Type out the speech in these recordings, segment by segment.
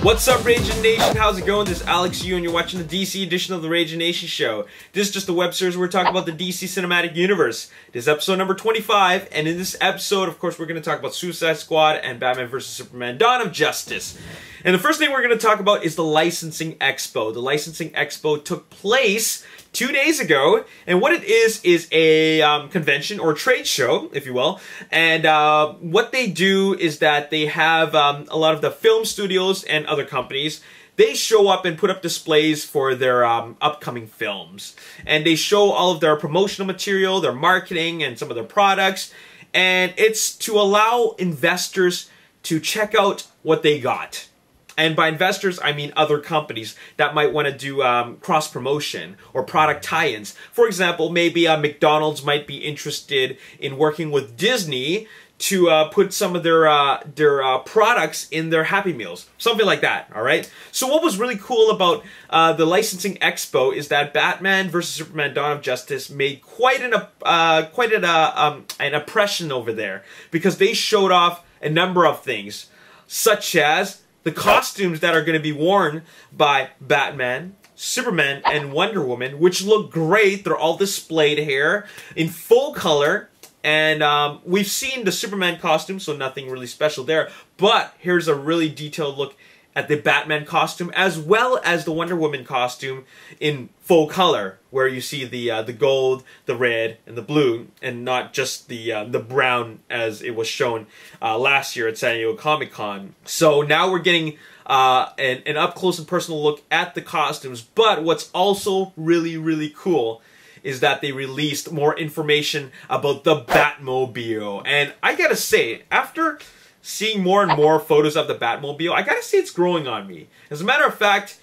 What's up, Ragin Nation? How's it going? This is Alex Yu, and you're watching the DC edition of the Ragin Nation Show. This is just a web series where we're talking about the DC Cinematic Universe. This is episode number 25, and in this episode, of course, we're going to talk about Suicide Squad and Batman vs. Superman: Dawn of Justice. And the first thing we're going to talk about is the Licensing Expo. The Licensing Expo took place 2 days ago, and what it is a convention or trade show, if you will. And what they do is that they have a lot of the film studios and other companies. They show up and put up displays for their upcoming films, and they show all of their promotional material, their marketing, and some of their products. And it's to allow investors to check out what they got. And by investors, I mean other companies that might want to do cross-promotion or product tie-ins. For example, maybe McDonald's might be interested in working with Disney to put some of their products in their Happy Meals. Something like that, all right? So what was really cool about the Licensing Expo is that Batman vs. Superman: Dawn of Justice made quite an impression over there, because they showed off a number of things, such as the costumes that are going to be worn by Batman, Superman, and Wonder Woman, which look great. They're all displayed here in full color. And we've seen the Superman costume, so nothing really special there. But here's a really detailed look at the Batman costume, as well as the Wonder Woman costume in full color, where you see the gold, the red, and the blue, and not just the brown as it was shown last year at San Diego Comic-Con. So now we're getting an up-close and personal look at the costumes. But what's also really, really cool is that they released more information about the Batmobile. And I gotta say, after seeing more and more photos of the Batmobile, I gotta say it's growing on me. As a matter of fact,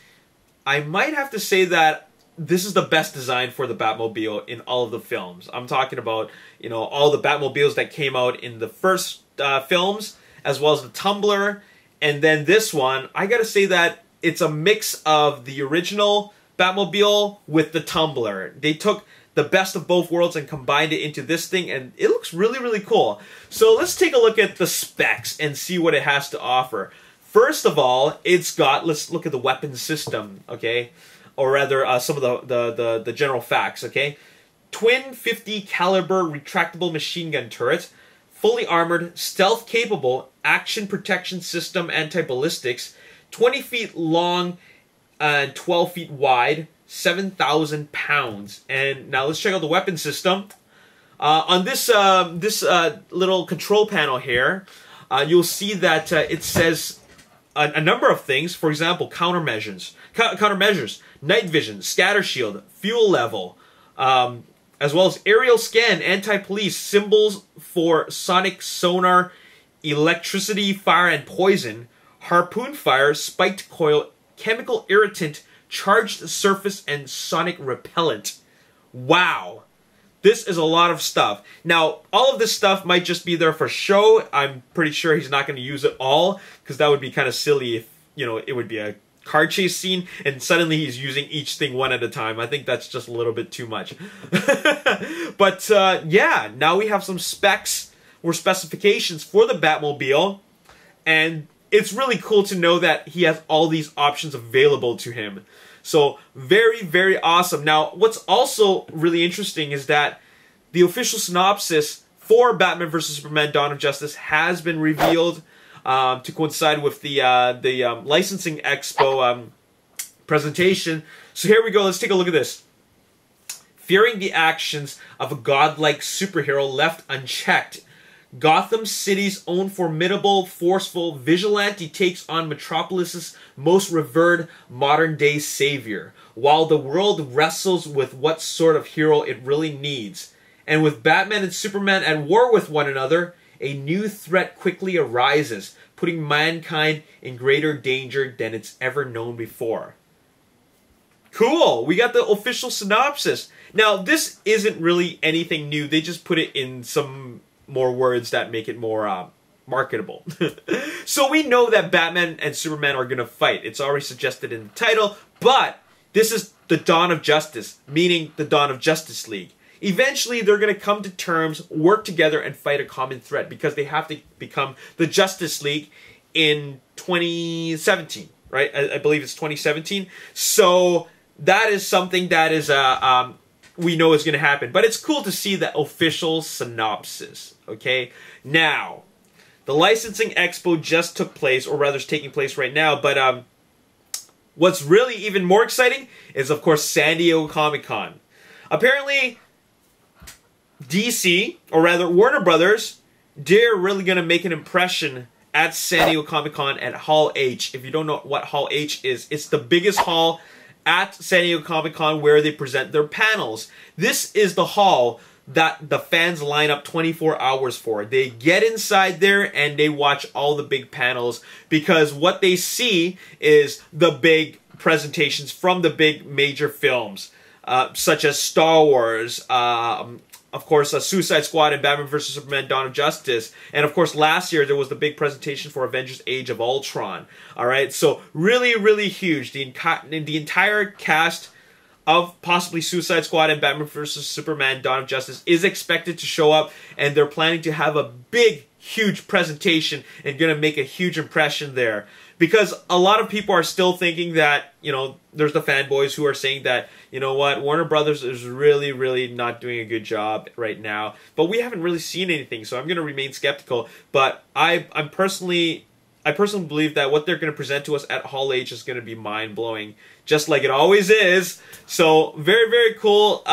I might have to say that this is the best design for the Batmobile in all of the films. I'm talking about, you know, all the Batmobiles that came out in the first films, as well as the Tumbler, and then this one. I gotta say that it's a mix of the original Batmobile with the Tumbler. They took the best of both worlds and combined it into this thing, and it looks really, really cool. So let's take a look at the specs and see what it has to offer. First of all, it's got, let's look at the weapon system, okay? Or rather, some of the general facts, okay? Twin 50 caliber retractable machine gun turret, fully armored, stealth capable, action protection system, anti-ballistics, 20 feet long and 12 feet wide, 7,000 pounds. And now let's check out the weapon system. On this little control panel here, you'll see that it says a number of things. For example, countermeasures, night vision, scatter shield, fuel level, as well as aerial scan, anti-police, symbols for sonic sonar, electricity, fire, and poison, harpoon fire, spiked coil, chemical irritant, charged surface, and sonic repellent. Wow. This is a lot of stuff. Now, all of this stuff might just be there for show. I'm pretty sure he's not going to use it all, because that would be kind of silly if, you know, it would be a car chase scene and suddenly he's using each thing one at a time. I think that's just a little bit too much. But yeah, now we have some specs or specifications for the Batmobile, and it's really cool to know that he has all these options available to him. So very, very awesome. Now, what's also really interesting is that the official synopsis for Batman vs. Superman: Dawn of Justice has been revealed to coincide with the Licensing Expo presentation. So here we go. Let's take a look at this. Fearing the actions of a godlike superhero left unchecked, Gotham City's own formidable, forceful vigilante takes on Metropolis's most revered modern-day savior, while the world wrestles with what sort of hero it really needs. And with Batman and Superman at war with one another, a new threat quickly arises, putting mankind in greater danger than it's ever known before. Cool! We got the official synopsis. Now, this isn't really anything new. They just put it in some more words that make it more marketable. So we know that Batman and Superman are going to fight. It's already suggested in the title, but this is the Dawn of Justice, meaning the Dawn of Justice League. Eventually, they're going to come to terms, work together, and fight a common threat, because they have to become the Justice League in 2017, right? I believe it's 2017. So that is something that is we know is going to happen. But it's cool to see the official synopsis, okay? Now, the licensing expo just took place, or rather is taking place right now, but what's really even more exciting is, of course, San Diego Comic-Con. Apparently, DC, or rather Warner Brothers, they're really going to make an impression at San Diego Comic-Con at Hall H. If you don't know what Hall H is, it's the biggest hall at San Diego Comic-Con where they present their panels. This is the hall that the fans line up 24 hours for. They get inside there and they watch all the big panels, because what they see is the big presentations from the big major films, such as Star Wars, of course, Suicide Squad and Batman vs. Superman Dawn of Justice. And of course, last year there was the big presentation for Avengers Age of Ultron. Alright, so really, really huge. The entire cast of possibly Suicide Squad and Batman vs. Superman Dawn of Justice is expected to show up, and they're planning to have a big, huge presentation and going to make a huge impression there. Because a lot of people are still thinking that, you know, there's the fanboys who are saying that, you know what, Warner Brothers is really, really not doing a good job right now. But we haven't really seen anything, so I'm going to remain skeptical. But I personally believe that what they're going to present to us at Hall H is going to be mind-blowing, just like it always is. So, very, very cool.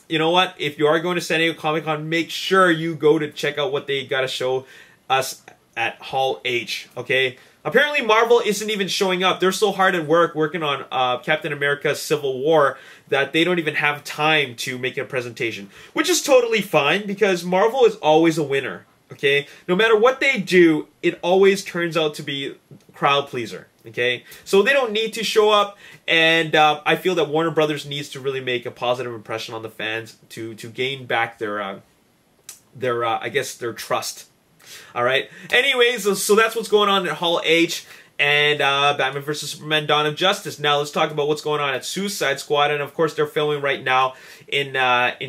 You know what? If you are going to San Diego Comic-Con, make sure you go to check out what they got to show us at Hall H, okay? Apparently, Marvel isn't even showing up. They're so hard at work working on Captain America Civil War that they don't even have time to make a presentation, which is totally fine, because Marvel is always a winner. Okay, no matter what they do, it always turns out to be crowd pleaser. Okay, so they don't need to show up, and I feel that Warner Brothers needs to really make a positive impression on the fans to gain back their I guess their trust. All right. Anyways, so that's what's going on at Hall H and Batman vs. Superman Dawn of Justice. Now let's talk about what's going on at Suicide Squad, and of course they're filming right now in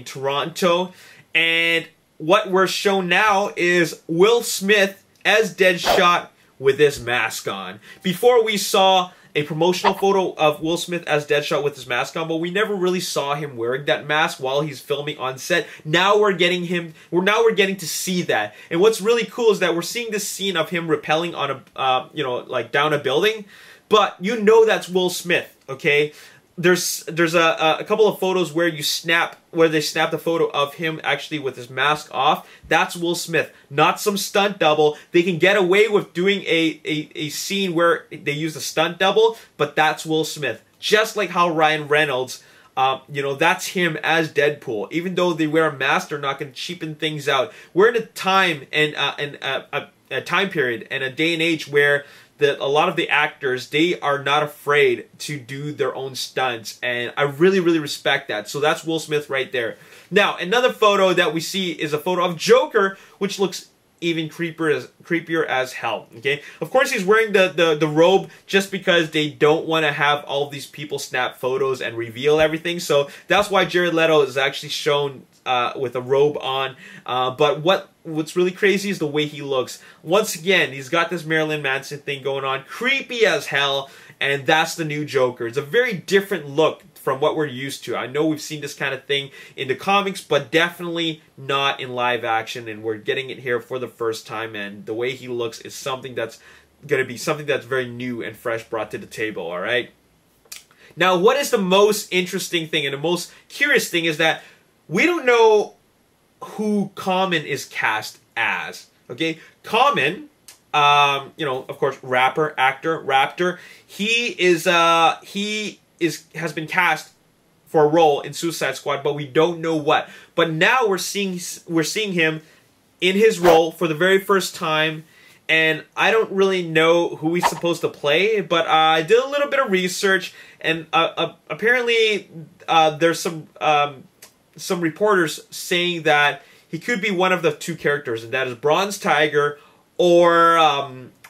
Toronto, and what we're shown now is Will Smith as Deadshot with his mask on. Before, we saw a promotional photo of Will Smith as Deadshot with his mask on, but we never really saw him wearing that mask while he's filming on set. Now we're getting to see that. And what's really cool is that we're seeing this scene of him rappelling on a like down a building, but you know that's Will Smith, okay? There's a couple of photos where they snap the photo of him actually with his mask off. That's Will Smith, not some stunt double. They can get away with doing a scene where they use a stunt double, but that's Will Smith. Just like how Ryan Reynolds, that's him as Deadpool. Even though they wear a mask, they're not going to cheapen things out. We're in a time and a time period and a day and age where a lot of the actors, they are not afraid to do their own stunts, and I really, really respect that. So that's Will Smith right there. Now, another photo that we see is a photo of Joker, which looks even creepier as hell, okay? Of course, he's wearing the robe just because they don't want to have all of these people snap photos and reveal everything, so that's why Jared Leto is actually shown with a robe on. But what's really crazy is the way he looks. Once again, he's got this Marilyn Manson thing going on, creepy as hell, and that's the new Joker. It's a very different look from what we're used to. I know we've seen this kind of thing in the comics, but definitely not in live action, and we're getting it here for the first time, and the way he looks is something that's going to be something that's very new and fresh brought to the table, alright? Now, what is the most interesting thing and the most curious thing is that we don't know who Common is cast as, okay? Common, of course, rapper, actor, Raptor, has been cast for a role in Suicide Squad, but we don't know what. But now we're seeing him in his role for the very first time, and I don't really know who he's supposed to play, but I did a little bit of research, and apparently there's some reporters saying that he could be one of the two characters, and that is Bronze Tiger or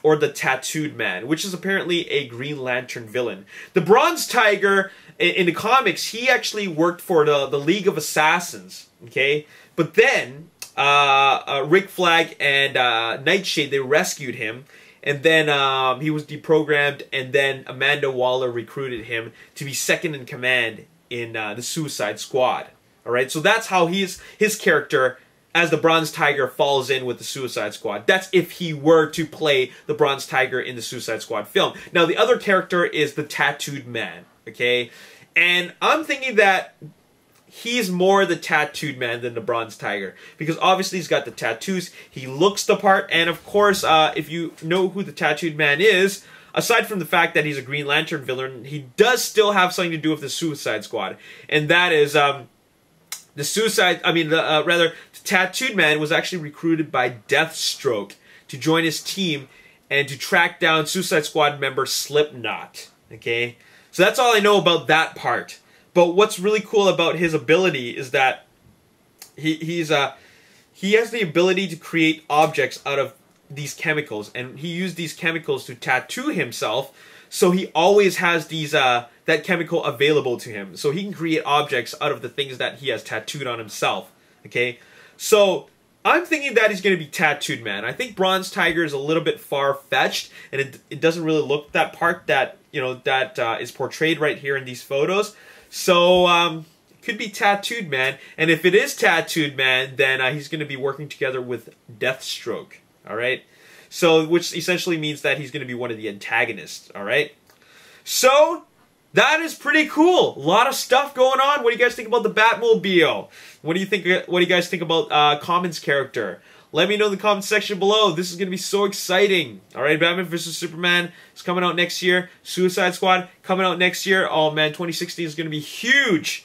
the Tattooed Man, which is apparently a Green Lantern villain. The Bronze Tiger, in the comics, he actually worked for the League of Assassins, okay? But then, Rick Flag and Nightshade, they rescued him, and then he was deprogrammed, and then Amanda Waller recruited him to be second in command in the Suicide Squad. All right, so that's how his character as the Bronze Tiger falls in with the Suicide Squad. That's if he were to play the Bronze Tiger in the Suicide Squad film. Now, the other character is the Tattooed Man, okay? And I'm thinking that he's more the Tattooed Man than the Bronze Tiger, because obviously he's got the tattoos, he looks the part, and of course, if you know who the Tattooed Man is, aside from the fact that he's a Green Lantern villain, he does still have something to do with the Suicide Squad, and that is, the Tattooed Man was actually recruited by Deathstroke to join his team and to track down Suicide Squad member Slipknot. Okay, so that's all I know about that part. But what's really cool about his ability is that he has the ability to create objects out of these chemicals, and he used these chemicals to tattoo himself. So he always has these that chemical available to him, so he can create objects out of the things that he has tattooed on himself. Okay, so I'm thinking that he's going to be Tattooed Man. I think Bronze Tiger is a little bit far-fetched, and it doesn't really look that part that is portrayed right here in these photos. So it could be Tattooed Man, and if it is Tattooed Man, then he's going to be working together with Deathstroke. All right. So, which essentially means that he's going to be one of the antagonists, all right? So, that is pretty cool. A lot of stuff going on. What do you guys think about the Batmobile? What do you guys think about Common's character? Let me know in the comment section below. This is going to be so exciting. All right, Batman vs. Superman is coming out next year. Suicide Squad coming out next year. Oh, man, 2016 is going to be huge.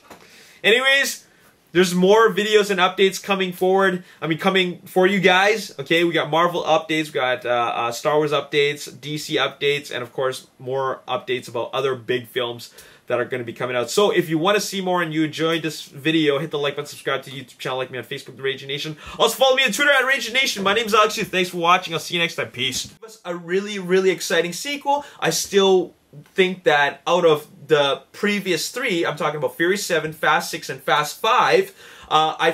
Anyways, there's more videos and updates coming forward. Coming for you guys. Okay, we got Marvel updates, we got Star Wars updates, DC updates, and of course more updates about other big films that are going to be coming out. So if you want to see more and you enjoyed this video, hit the like button, subscribe to the YouTube channel, like me on Facebook, The Ragin Nation. Also follow me on Twitter at Ragin Nation. My name's Alex. Thanks for watching. I'll see you next time. Peace. A really, really exciting sequel. I still think that out of the previous three, I'm talking about Fury 7, Fast 6, and Fast 5, I